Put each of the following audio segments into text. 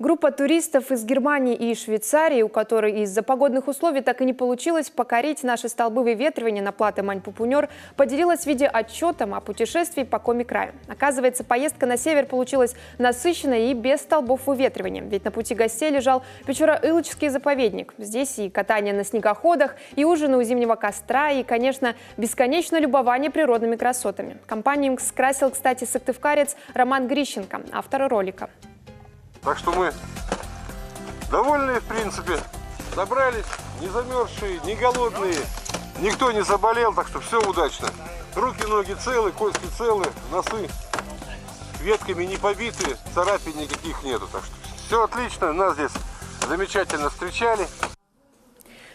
Группа туристов из Германии и Швейцарии, у которой из-за погодных условий так и не получилось покорить наши столбы выветривания на плато Мань-Пупунер, поделилась видеоотчетом о путешествии по Коми-краю. Оказывается, поездка на север получилась насыщенной и без столбов выветривания. Ведь на пути гостей лежал Печора-Илочский заповедник. Здесь и катание на снегоходах, и ужины у зимнего костра, и, конечно, бесконечное любование природными красотами. Компанию скрасил, кстати, сыктывкарец Роман Грищенко, автор ролика. Так что мы довольны, в принципе. Добрались, не замерзшие, не голодные. Никто не заболел, так что все удачно. Руки, ноги целы, кости целы, носы ветками не побиты, царапин никаких нету. Так что все отлично, нас здесь замечательно встречали.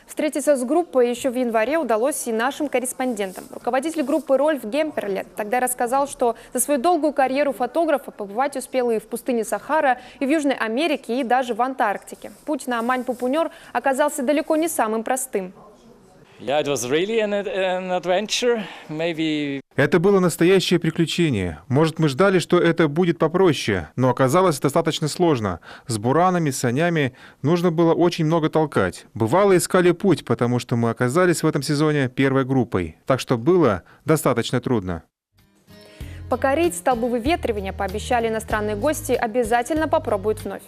Встретиться с группой еще в январе удалось и нашим корреспондентам. Руководитель группы Рольф Гемперле тогда рассказал, что за свою долгую карьеру фотографа побывать успел и в пустыне Сахара, и в Южной Америке, и даже в Антарктике. Путь на Мань-Пупунер оказался далеко не самым простым. Это было настоящее приключение. Может, мы ждали, что это будет попроще, но оказалось достаточно сложно. С буранами, санями нужно было очень много толкать. Бывало, искали путь, потому что мы оказались в этом сезоне первой группой. Так что было достаточно трудно. Покорить столбы выветривания, пообещали иностранные гости, обязательно попробуют вновь.